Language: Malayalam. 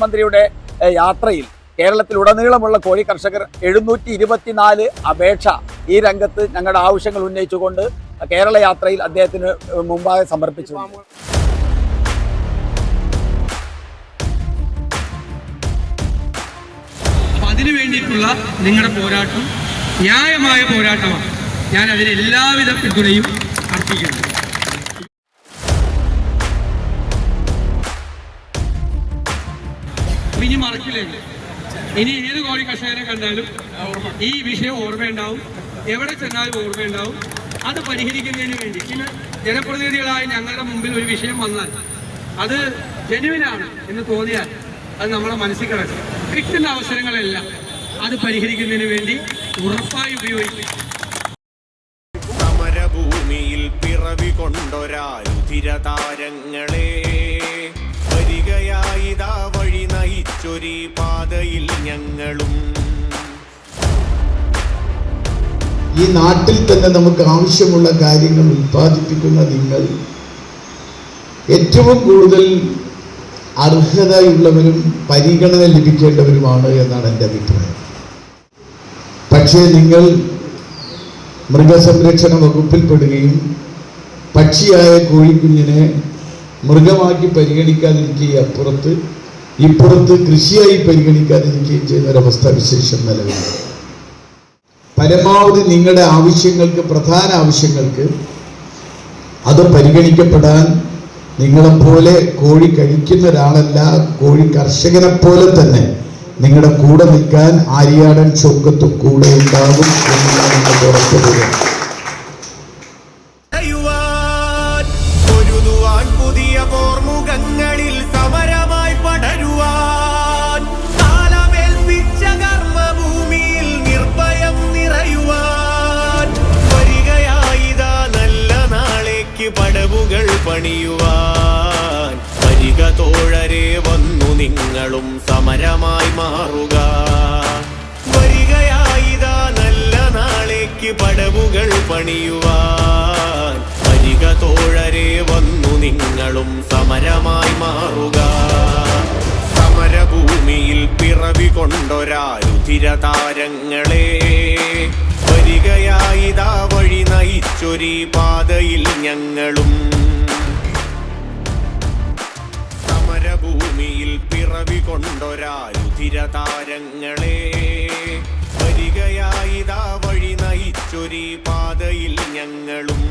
മുഖ്യമന്ത്രിയുടെ യാത്രയിൽ കേരളത്തിലുടനീളമുള്ള കോഴി കർഷകർ 724 അപേക്ഷ ഈ രംഗത്ത് ഞങ്ങളുടെ ആവശ്യങ്ങൾ ഉന്നയിച്ചുകൊണ്ട് കേരള യാത്രയിൽ അദ്ദേഹത്തിന് മുമ്പാകെ സമർപ്പിച്ചു. അതിനു വേണ്ടിയിട്ടുള്ള നിങ്ങളുടെ പോരാട്ടം ന്യായമായ പോരാട്ടമാണ്. ഞാൻ അതിന് എല്ലാവിധ പിന്തുണയും അർപ്പിക്കുന്നു. ഇനി മറക്കില്ലേ, ഇനി ഏത് കോഴി കർഷകരെ കണ്ടാലും ഈ വിഷയം ഓർമ്മയുണ്ടാവും, എവിടെ ചെന്നാലും ഓർമ്മയുണ്ടാവും. അത് പരിഹരിക്കുന്നതിന് വേണ്ടി ചില ജനപ്രതിനിധികളായ ഞങ്ങളുടെ മുമ്പിൽ ഒരു വിഷയം വന്നാൽ അത് ജെനുവിനാണ് എന്ന് തോന്നിയാൽ അത് നമ്മളെ മനസ്സിൽ കിടക്കും. കിട്ടുന്ന അവസരങ്ങളെല്ലാം അത് പരിഹരിക്കുന്നതിന് വേണ്ടി ഉറപ്പായി ഉപയോഗിക്കും. സമരഭൂമിയിൽ പിറവി കൊണ്ടൊരാരുധിരതാരങ്ങളെ വരികയായിതാ വഴി നയിച്ചൊരീ പാതയിൽ ഞങ്ങളും. ഈ നാട്ടിൽ തന്നെ നമുക്ക് ആവശ്യമുള്ള കാര്യങ്ങൾ ഉൽപ്പാദിപ്പിക്കുന്ന നിങ്ങൾ ഏറ്റവും കൂടുതൽ അർഹതയുള്ളവരും പരിഗണന ലഭിക്കേണ്ടവരുമാണ് എന്നാണ് എൻ്റെ അഭിപ്രായം. പക്ഷേ നിങ്ങൾ മൃഗസംരക്ഷണ വകുപ്പിൽപ്പെടുകയും പക്ഷിയായ കോഴിക്കുഞ്ഞിനെ മൃഗമാക്കി പരിഗണിക്കാതിരിക്കുകയും ഇപ്പുറത്ത് കൃഷിയായി പരിഗണിക്കാതിരിക്കുകയും ചെയ്യുന്ന ഒരവസ്ഥ വിശേഷം നിലവിലുണ്ട്. പരമാവധി നിങ്ങളുടെ ആവശ്യങ്ങൾക്ക്, പ്രധാന ആവശ്യങ്ങൾക്ക് അത് പരിഗണിക്കപ്പെടാൻ നിങ്ങളെപ്പോലെ കോഴി കഴിക്കുന്ന ഒരാളല്ല, കോഴി കർഷകനെ പോലെ തന്നെ നിങ്ങളുടെ കൂടെ നിൽക്കാൻ ആര്യാടൻ ചൊക്കത്തും കൂടെ ഉണ്ടാകും എന്നുള്ള നിങ്ങൾക്ക് ഉറപ്പുവരും. പുതിയ പോർമുഖങ്ങളിൽ സമരമായി പടരുവാൻ, കാലമേൽപ്പിച്ച കർമ്മഭൂമിയിൽ നിർഭയം നിറയുവാൻ, വരികയായിതാ നല്ല നാളേക്ക് പടവുകൾ പണിയുവാൻ. വരിക തോഴരെ വന്നു നിങ്ങളും സമരമായി മാറുക. വരികയായിതാ നല്ല നാളേക്ക് പടവുകൾ പണിയുവാൻ. വരിക തോഴരെ വന്നു നിങ്ങളും സമരമായി മാറുക. സമരഭൂമിയിൽ പിറവി കൊണ്ടൊരാരുധിരതാരങ്ങളെ വരികയായിതാ വഴി നയിച്ചൊരീ പാതയിൽ ഞങ്ങളും. സമരഭൂമിയിൽ പിറവി കൊണ്ടൊരാരുധിരതാരങ്ങളെ വരികയായിതാ വഴി നയിച്ചൊരീ പാതയിൽ ഞങ്ങളും.